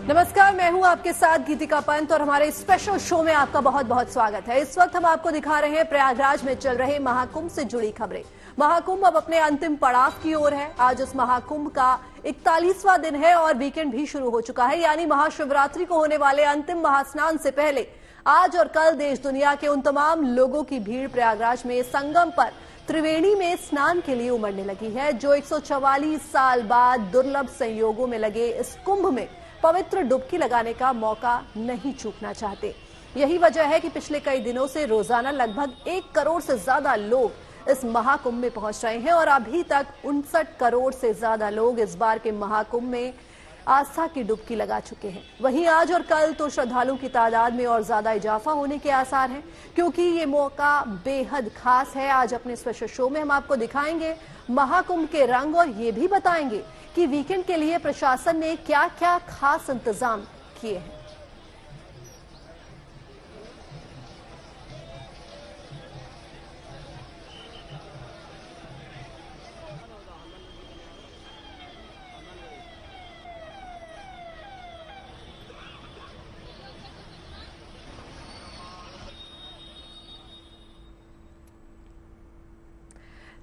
नमस्कार, मैं हूं आपके साथ गीतिका पंत और हमारे स्पेशल शो में आपका बहुत बहुत स्वागत है। इस वक्त हम आपको दिखा रहे हैं प्रयागराज में चल रहे महाकुंभ से जुड़ी खबरें। महाकुंभ अब अपने अंतिम पड़ाव की ओर है। आज इस महाकुंभ का 41वां दिन है और वीकेंड भी शुरू हो चुका है, यानी महाशिवरात्रि को होने वाले अंतिम महास्नान से पहले आज और कल देश दुनिया के उन तमाम लोगों की भीड़ प्रयागराज में संगम पर त्रिवेणी में स्नान के लिए उमड़ने लगी है, जो 144 साल बाद दुर्लभ संयोगों में लगे इस कुंभ में पवित्र डुबकी लगाने का मौका नहीं चूकना चाहते। यही वजह है कि पिछले कई दिनों से रोजाना लगभग 1 करोड़ से ज्यादा लोग इस महाकुंभ में पहुंच रहे हैं और अभी तक 59 करोड़ से ज्यादा लोग इस बार के महाकुंभ में आस्था की डुबकी लगा चुके हैं। वहीं आज और कल तो श्रद्धालुओं की तादाद में और ज्यादा इजाफा होने के आसार हैं, क्योंकि ये मौका बेहद खास है। आज अपने स्पेशल शो में हम आपको दिखाएंगे महाकुंभ के रंग और ये भी बताएंगे कि वीकेंड के लिए प्रशासन ने क्या क्या खास इंतजाम किए हैं।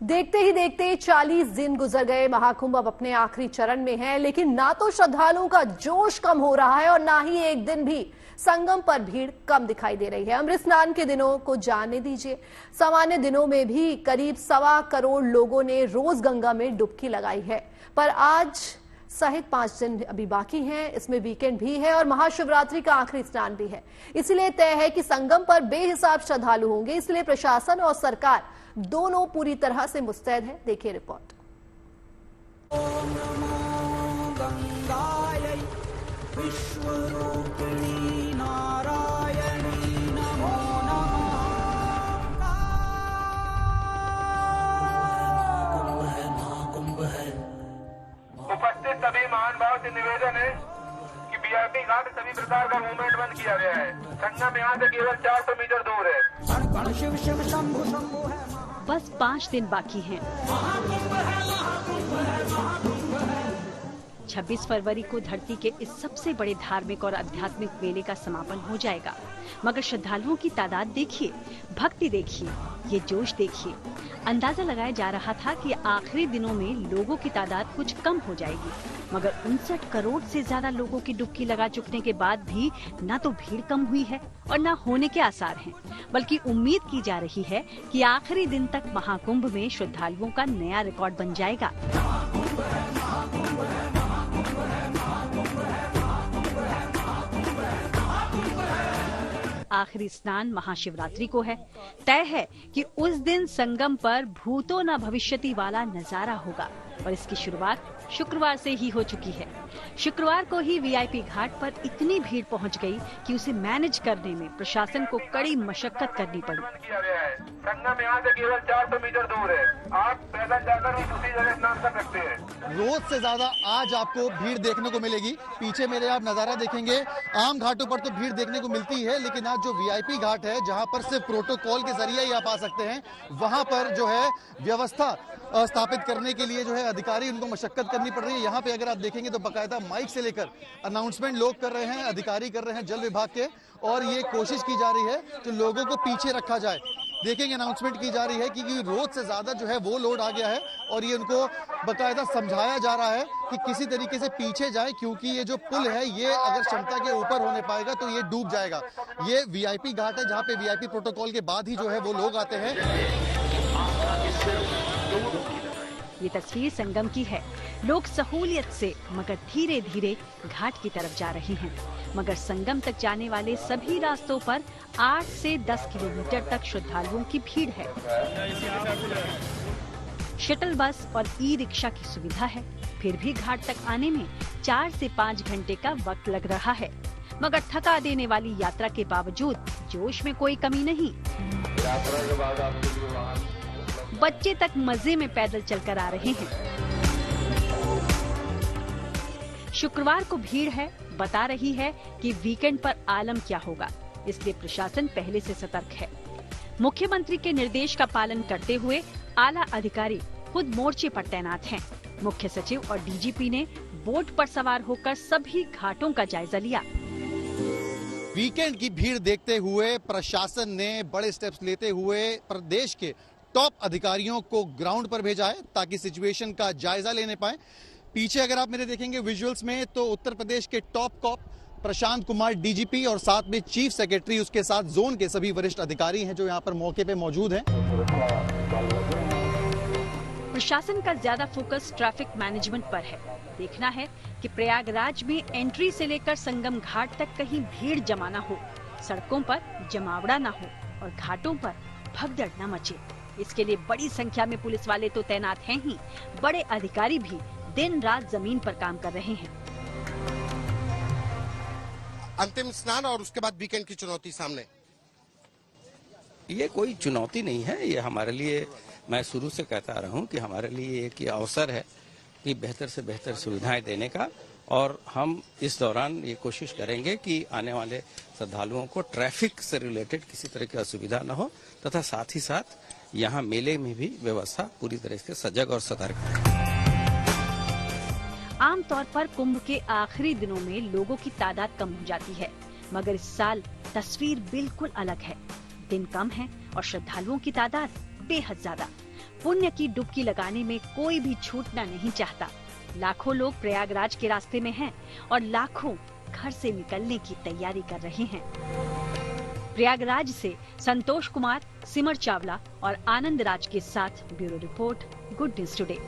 देखते ही देखते 40 दिन गुजर गए। महाकुंभ अब अपने आखिरी चरण में है, लेकिन ना तो श्रद्धालुओं का जोश कम हो रहा है और ना ही एक दिन भी संगम पर भीड़ कम दिखाई दे रही है। अमृत स्नान के दिनों को जाने दीजिए। सामान्य दिनों में भी करीब 1.25 करोड़ लोगों ने रोज गंगा में डुबकी लगाई है, पर आज सहित 5 दिन अभी बाकी हैं। इसमें वीकेंड भी है और महाशिवरात्रि का आखिरी स्नान भी है। इसलिए तय है कि संगम पर बेहिसाब श्रद्धालु होंगे। इसलिए प्रशासन और सरकार दोनों पूरी तरह से मुस्तैद है। देखिए रिपोर्ट। ओम नमो गंगायै विश्वरूपिणी नारायणी नमो नमः। उपस्थित सभी महान भाव से निवेदन है कि वीआईपी घाट सभी प्रकार का मूवमेंट बंद किया गया है। संगम यहाँ से केवल 400 मीटर दूर है। कण कण शिव शिव शंभु शंभु है। बस 5 दिन बाकी हैं। 26 फरवरी को धरती के इस सबसे बड़े धार्मिक और आध्यात्मिक मेले का समापन हो जाएगा, मगर श्रद्धालुओं की तादाद देखिए, भक्ति देखिए, ये जोश देखिए। अंदाजा लगाया जा रहा था कि आखिरी दिनों में लोगों की तादाद कुछ कम हो जाएगी, मगर 59 करोड़ से ज्यादा लोगों की डुबकी लगा चुकने के बाद भी न तो भीड़ कम हुई है और न होने के आसार हैं, बल्कि उम्मीद की जा रही है कि आखिरी दिन तक महाकुंभ में श्रद्धालुओं का नया रिकॉर्ड बन जाएगा। आखिरी स्नान महाशिवरात्रि को है। तय है कि उस दिन संगम पर भूतो न भविष्यति वाला नजारा होगा और इसकी शुरुआत शुक्रवार से ही हो चुकी है। शुक्रवार को ही वीआईपी घाट पर इतनी भीड़ पहुंच गई कि उसे मैनेज करने में प्रशासन को कड़ी मशक्कत करनी पड़ी। संगम यहाँ से केवल 400 मीटर दूर है। आप पैदल जाकर भी दूसरी जगह स्नान कर सकते हैं। रोज से ज्यादा आज आपको भीड़ देखने को मिलेगी। पीछे मेरे आप नजारा देखेंगे, आम घाटों पर तो भीड़ देखने को मिलती है, लेकिन आज जो वीआईपी घाट है, जहां पर सिर्फ प्रोटोकॉल के जरिए ही आप आ सकते हैं, वहां पर जो है व्यवस्था स्थापित करने के लिए जो है अधिकारी उनको मशक्कत करनी पड़ रही है। यहाँ पे अगर आप देखेंगे तो बाकायदा माइक से लेकर अनाउंसमेंट लोग कर रहे हैं, अधिकारी कर रहे हैं जल विभाग के, और ये कोशिश की जा रही है कि लोगों को पीछे रखा जाए। देखेंगे अनाउंसमेंट की जा रही है कि रोज से ज्यादा जो है वो लोड आ गया है और ये उनको बाकायदा समझाया जा रहा है कि किसी तरीके से पीछे जाए, क्योंकि ये जो पुल है ये अगर क्षमता के ऊपर होने पाएगा तो ये डूब जाएगा। ये वीआईपी घाट है जहाँ पे वीआईपी प्रोटोकॉल के बाद ही जो है वो लोग आते हैं। ये तस्वीर संगम की है। लोग सहूलियत से मगर धीरे धीरे घाट की तरफ जा रहे हैं, मगर संगम तक जाने वाले सभी रास्तों पर 8 से 10 किलोमीटर तक श्रद्धालुओं की भीड़ है। शटल बस और ई रिक्शा की सुविधा है, फिर भी घाट तक आने में 4 से 5 घंटे का वक्त लग रहा है, मगर थका देने वाली यात्रा के बावजूद जोश में कोई कमी नहीं। यात्रा के बाद आपके लिए वहाँ बच्चे तक मजे में पैदल चलकर आ रहे हैं। शुक्रवार को भीड़ है, बता रही है कि वीकेंड पर आलम क्या होगा, इसलिए प्रशासन पहले से सतर्क है। मुख्यमंत्री के निर्देश का पालन करते हुए आला अधिकारी खुद मोर्चे पर तैनात हैं। मुख्य सचिव और डीजीपी ने बोट पर सवार होकर सभी घाटों का जायजा लिया। वीकेंड की भीड़ देखते हुए प्रशासन ने बड़े स्टेप्स लेते हुए प्रदेश के टॉप अधिकारियों को ग्राउंड पर भेजा है ताकि सिचुएशन का जायजा लेने पाए। पीछे अगर आप मेरे देखेंगे विजुअल्स में तो उत्तर प्रदेश के top corp Prashant Kumar DGP और साथ में चीफ सेक्रेटरी, उसके साथ जोन के सभी वरिष्ठ अधिकारी हैं जो यहाँ पर मौके पे मौजूद हैं। प्रशासन का ज्यादा फोकस ट्रैफिक मैनेजमेंट पर है। देखना है कि प्रयागराज में एंट्री से लेकर संगम घाट तक कहीं भीड़ जमा न हो, सड़कों पर जमावड़ा न हो और घाटों पर भगदड़ न मचे। इसके लिए बड़ी संख्या में पुलिस वाले तो तैनात हैं ही, बड़े अधिकारी भी दिन रात जमीन पर काम कर रहे हैं। अंतिम स्नान और उसके बाद वीकेंड की चुनौती सामने। ये कोई चुनौती नहीं है, ये हमारे लिए, मैं शुरू से कहता रहा हूँ कि हमारे लिए एक अवसर है कि बेहतर से बेहतर सुविधाएं देने का, और हम इस दौरान ये कोशिश करेंगे कि आने वाले श्रद्धालुओं को ट्रैफिक से रिलेटेड किसी तरह की असुविधा न हो, तथा साथ ही साथ यहाँ मेले में भी व्यवस्था पूरी तरह से सजग और सतर्क है। आमतौर पर कुंभ के आखिरी दिनों में लोगों की तादाद कम हो जाती है, मगर इस साल तस्वीर बिल्कुल अलग है। दिन कम है और श्रद्धालुओं की तादाद बेहद ज्यादा। पुण्य की डुबकी लगाने में कोई भी छूटना नहीं चाहता। लाखों लोग प्रयागराज के रास्ते में हैं और लाखों घर से निकलने की तैयारी कर रहे हैं। प्रयागराज से संतोष कुमार, सिमर चावला और आनंद राज के साथ bureau report, good news today.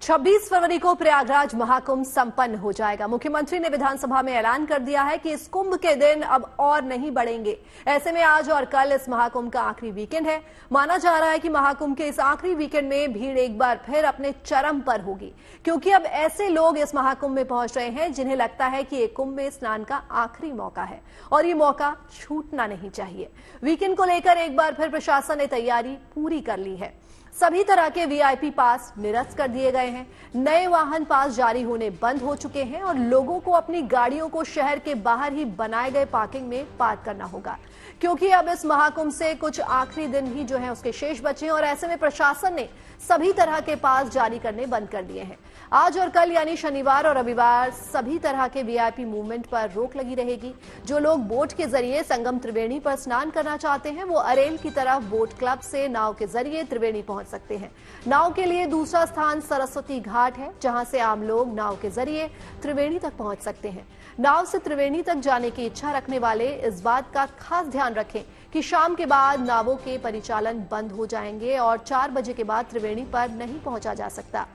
26 फरवरी को प्रयागराज महाकुंभ संपन्न हो जाएगा। मुख्यमंत्री ने विधानसभा में ऐलान कर दिया है कि इस कुंभ के दिन अब और नहीं बढ़ेंगे। ऐसे में आज और कल इस महाकुंभ का आखिरी वीकेंड है। माना जा रहा है कि महाकुंभ के इस आखिरी वीकेंड में भीड़ एक बार फिर अपने चरम पर होगी, क्योंकि अब ऐसे लोग इस महाकुंभ में पहुंच रहे हैं जिन्हें लगता है कि ये कुंभ में स्नान का आखिरी मौका है और ये मौका छूटना नहीं चाहिए। वीकेंड को लेकर एक बार फिर प्रशासन ने तैयारी पूरी कर ली है। सभी तरह के वीआईपी पास निरस्त कर दिए गए हैं। नए वाहन पास जारी होने बंद हो चुके हैं और लोगों को अपनी गाड़ियों को शहर के बाहर ही बनाए गए पार्किंग में पार्क करना होगा, क्योंकि अब इस महाकुंभ से कुछ आखिरी दिन ही जो है उसके शेष बचे हैं और ऐसे में प्रशासन ने सभी तरह के पास जारी करने बंद कर दिए हैं। आज और कल यानी शनिवार और रविवार सभी तरह के वीआईपी मूवमेंट पर रोक लगी रहेगी। जो लोग बोट के जरिए संगम त्रिवेणी पर स्नान करना चाहते हैं वो अरेल की तरफ बोट क्लब से नाव के जरिए त्रिवेणी पहुंच सकते हैं। नाव के लिए दूसरा स्थान सरस्वती घाट है, जहां से आम लोग नाव के जरिए त्रिवेणी तक पहुंच सकते हैं। नाव से त्रिवेणी तक जाने की इच्छा रखने वाले इस बात का खास ध्यान रखें कि शाम के बाद नावों के परिचालन बंद हो जाएंगे और 4 बजे के बाद त्रिवेणी पर नहीं पहुंचा जा सकता।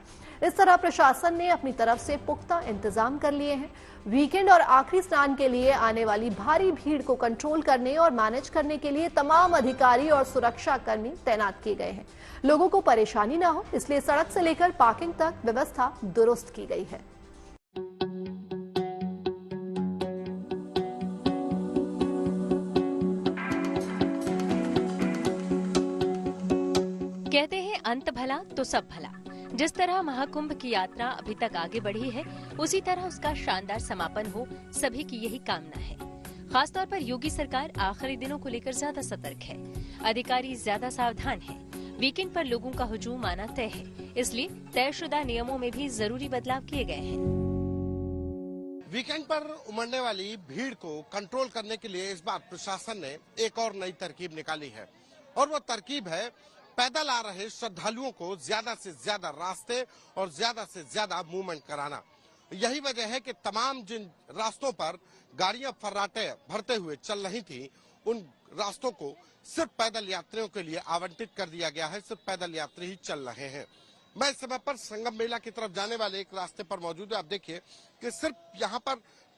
इस तरह प्रशासन ने अपनी तरफ से पुख्ता इंतजाम कर लिए हैं। वीकेंड और आखिरी स्नान के लिए आने वाली भारी भीड़ को कंट्रोल करने और मैनेज करने के लिए तमाम अधिकारी और सुरक्षा कर्मी तैनात किए गए हैं। लोगों को परेशानी न हो, इसलिए सड़क से लेकर पार्किंग तक व्यवस्था दुरुस्त की गई है। कहते हैं अंत भला तो सब भला। जिस तरह महाकुंभ की यात्रा अभी तक आगे बढ़ी है, उसी तरह उसका शानदार समापन हो, सभी की यही कामना है। खासतौर पर योगी सरकार आखिरी दिनों को लेकर ज्यादा सतर्क है। अधिकारी ज्यादा सावधान हैं। वीकेंड पर लोगों का हुजूम आना तय है, इसलिए तयशुदा नियमों में भी जरूरी बदलाव किए गए हैं। वीकेंड पर उमड़ने वाली भीड़ को कंट्रोल करने के लिए इस बार प्रशासन ने एक और नई तरकीब निकाली है, और वो तरकीब है पैदल आ रहे श्रद्धालुओं को ज्यादा से ज्यादा रास्ते और ज्यादा से ज्यादा मूवमेंट कराना। यही वजह है कि तमाम जिन रास्तों पर गाड़ियां फर्राटे भरते हुए चल रही थी, उन रास्तों को सिर्फ पैदल यात्रियों के लिए आवंटित कर दिया गया है। सिर्फ पैदल यात्री ही चल रहे हैं। मैं इस समय पर संगम मेला की तरफ जाने वाले एक रास्ते पर मौजूद है। आप देखिए कि सिर्फ यहाँ पर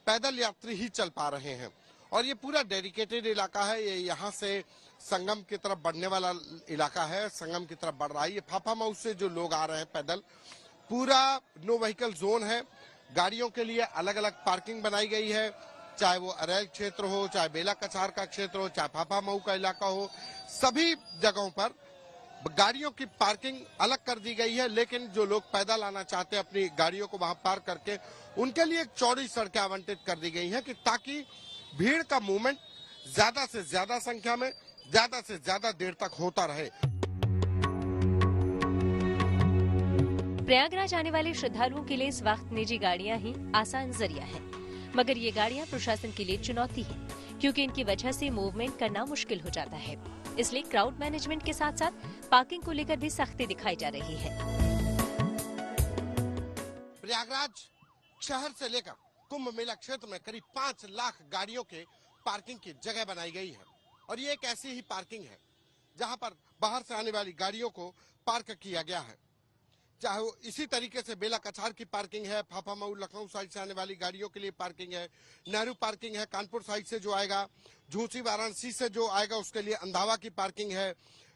पैदल यात्री ही चल पा रहे हैं और ये पूरा डेडिकेटेड इलाका है। ये यहाँ से संगम की तरफ बढ़ने वाला इलाका है, संगम की तरफ बढ़ रहा है। ये फाफा मऊ से जो लोग आ रहे हैं पैदल, पूरा नो व्हीकल जोन है। गाड़ियों के लिए अलग अलग पार्किंग बनाई गई है, चाहे वो अरेल क्षेत्र हो, चाहे बेला कछार का क्षेत्र हो, चाहे फाफा मऊ का इलाका हो, सभी जगहों पर गाड़ियों की पार्किंग अलग कर दी गई है। लेकिन जो लोग पैदल आना चाहते हैं अपनी गाड़ियों को वहां पार्क करके, उनके लिए एक चौड़ी सड़कें आवंटित कर दी गई हैं कि ताकि भीड़ का मूवमेंट ज्यादा से ज्यादा संख्या में, ज्यादा से ज्यादा देर तक होता रहे। प्रयागराज आने वाले श्रद्धालुओं के लिए इस वक्त निजी गाड़ियां ही आसान जरिया है, मगर ये गाड़ियां प्रशासन के लिए चुनौती है, क्योंकि इनकी वजह से मूवमेंट करना मुश्किल हो जाता है। इसलिए क्राउड मैनेजमेंट के साथ साथ पार्किंग को लेकर भी सख्ती दिखाई जा रही है। प्रयागराज शहर से लेकर कुंभ मेला क्षेत्र में करीब 5 लाख गाड़ियों के पार्किंग की जगह बनाई गई है और ये एक ऐसी ही पार्किंग है जहां पर बाहर से आने वाली गाड़ियों को पार्क किया गया है। चाहे वो इसी तरीके से बेला कछार की पार्किंग है, फाफामऊ लखनऊ साइड से आने वाली गाड़ियों के लिए पार्किंग है, नेहरू पार्किंग है, कानपुर साइड से जो आएगा, झूसी वाराणसी से जो आएगा उसके लिए अंधावा की पार्किंग है,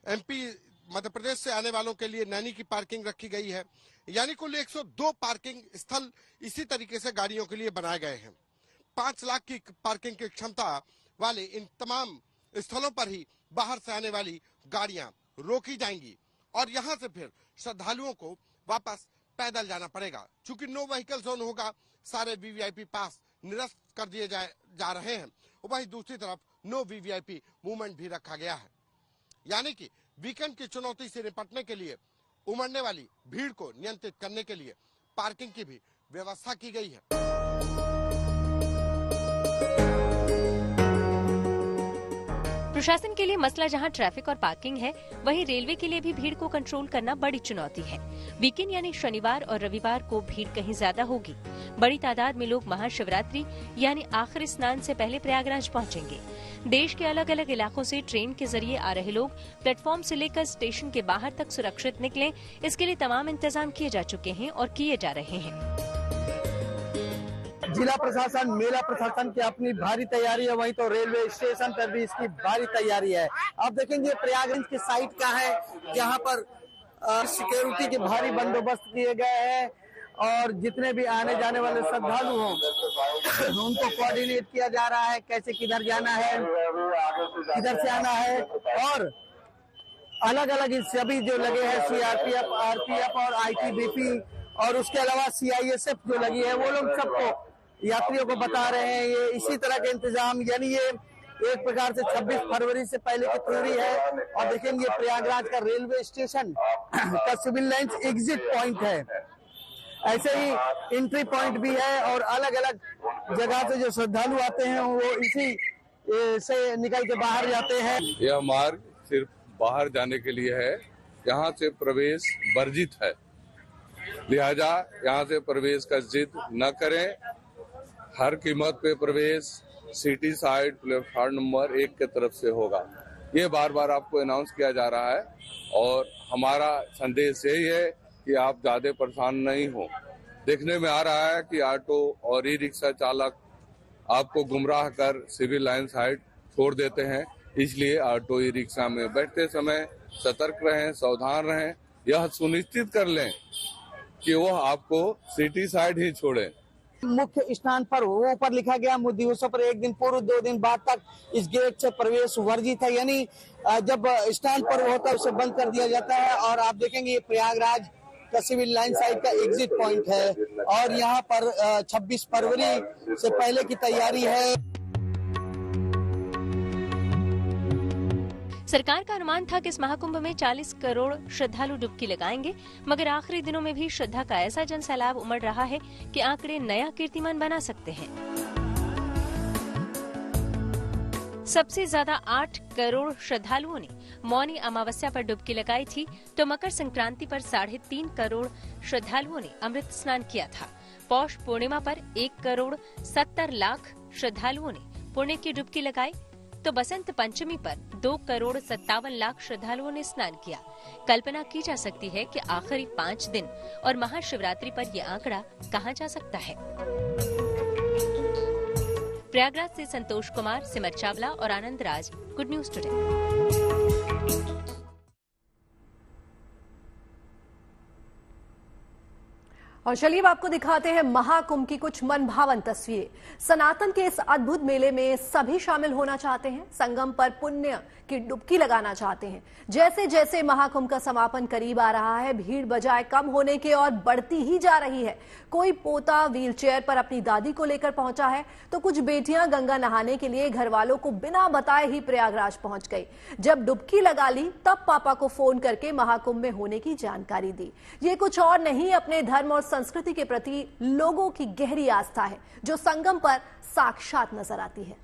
एमपी मध्य प्रदेश से आने वालों के लिए नैनी की पार्किंग रखी गई है। यानी कुल 102 पार्किंग स्थल इसी तरीके से गाड़ियों के लिए बनाए गए हैं। 5 लाख की पार्किंग की क्षमता वाले इन तमाम स्थलों पर ही बाहर से आने वाली गाड़ियां रोकी जाएंगी और यहां से फिर श्रद्धालुओं को वापस पैदल जाना पड़ेगा। चूंकि नो व्हीकल जोन होगा, सारे वीवीआईपी पास निरस्त कर दिए जा रहे हैं। वहीं दूसरी तरफ नो वीवीआईपी मूवमेंट भी रखा गया है। यानी कि वीकेंड की चुनौती से निपटने के लिए उमड़ने वाली भीड़ को नियंत्रित करने के लिए पार्किंग की भी व्यवस्था की गई है। प्रशासन के लिए मसला जहां ट्रैफिक और पार्किंग है, वहीं रेलवे के लिए भी भीड़ को कंट्रोल करना बड़ी चुनौती है। वीकेंड यानी शनिवार और रविवार को भीड़ कहीं ज्यादा होगी। बड़ी तादाद में लोग महाशिवरात्रि यानी आखिरी स्नान से पहले प्रयागराज पहुंचेंगे। देश के अलग अलग इलाकों से ट्रेन के जरिए आ रहे लोग प्लेटफॉर्म से लेकर स्टेशन के बाहर तक सुरक्षित निकलें, इसके लिए तमाम इंतजाम किए जा चुके हैं और किए जा रहे हैं। जिला प्रशासन, मेला प्रशासन की अपनी भारी तैयारी है, वहीं तो रेलवे स्टेशन पर भी इसकी भारी तैयारी है। आप देखेंगे प्रयागराज की साइड का है, जहां पर सिक्योरिटी के भारी बंदोबस्त किए गए हैं और जितने भी आने जाने वाले श्रद्धालु हों उनको कोऑर्डिनेट किया जा रहा है, कैसे किधर जाना है, किधर से आना है। और अलग अलग सभी जो लगे हैं, सीआरपीएफ, आरपीएफ और आईटीबीपी और उसके अलावा सीआईएसएफ जो लगी है, वो लोग सबको यात्रियों को बता रहे हैं। ये इसी तरह के इंतजाम, यानी ये एक प्रकार से 26 फरवरी से पहले की थ्योरी है। और देखेंगे प्रयागराज का रेलवे स्टेशन का सिविल लाइंस एग्जिट पॉइंट है, ऐसे ही एंट्री पॉइंट भी है और अलग अलग जगह से जो श्रद्धालु आते हैं वो इसी से निकल के बाहर जाते हैं। यह मार्ग सिर्फ बाहर जाने के लिए है, यहाँ से प्रवेश वर्जित है, लिहाजा यहाँ से प्रवेश का जिद न करें। हर कीमत पे प्रवेश सिटी साइड प्लेटफॉर्म नंबर 1 के तरफ से होगा। ये बार बार आपको अनाउंस किया जा रहा है और हमारा संदेश यही है कि आप ज्यादा परेशान नहीं हो। देखने में आ रहा है कि ऑटो और ई रिक्शा चालक आपको गुमराह कर सिविल लाइन साइड छोड़ देते हैं, इसलिए ऑटो ई रिक्शा में बैठते समय सतर्क रहें, सावधान रहें। यह सुनिश्चित कर लें कि वह आपको सिटी साइड ही छोड़े। मुख्य स्नान पर वो ऊपर लिखा गया दिवसों पर 1 दिन पूर्व 2 दिन बाद तक इस गेट से प्रवेश वर्जित है, यानी जब स्नान पर्व होता है उसे बंद कर दिया जाता है। और आप देखेंगे ये प्रयागराज का सिविल लाइन साइड का एग्जिट पॉइंट है और यहाँ पर 26 फरवरी से पहले की तैयारी है। सरकार का अनुमान था कि इस महाकुंभ में 40 करोड़ श्रद्धालु डुबकी लगाएंगे, मगर आखिरी दिनों में भी श्रद्धा का ऐसा जन सैलाब उमड़ रहा है कि आंकड़े नया कीर्तिमान बना सकते हैं। सबसे ज्यादा 8 करोड़ श्रद्धालुओं ने मौनी अमावस्या पर डुबकी लगाई थी, तो मकर संक्रांति पर 3.5 करोड़ श्रद्धालुओं ने अमृत स्नान किया था। पौष पूर्णिमा पर 1 करोड़ 70 लाख श्रद्धालुओं ने पुण्य की डुबकी लगाई, तो बसंत पंचमी पर 2 करोड़ 57 लाख श्रद्धालुओं ने स्नान किया। कल्पना की जा सकती है कि आखिरी 5 दिन और महाशिवरात्रि पर यह आंकड़ा कहां जा सकता है। प्रयागराज से संतोष कुमार, सिमर चावला और Anand Raj, good news today. और चलिए अब आपको दिखाते हैं महाकुंभ की कुछ मनभावन तस्वीरें। सनातन के इस अद्भुत मेले में सभी शामिल होना चाहते हैं, संगम पर पुण्य की डुबकी लगाना चाहते हैं। जैसे जैसे महाकुंभ का समापन करीब आ रहा है, भीड़ बजाय कम होने के और बढ़ती ही जा रही है। कोई पोता व्हीलचेयर पर अपनी दादी को लेकर पहुंचा है, तो कुछ बेटियां गंगा नहाने के लिए घर वालों को बिना बताए ही प्रयागराज पहुंच गई। जब डुबकी लगा ली तब पापा को फोन करके महाकुंभ में होने की जानकारी दी। ये कुछ और नहीं, अपने धर्म और संस्कृति के प्रति लोगों की गहरी आस्था है, जो संगम पर साक्षात नजर आती है।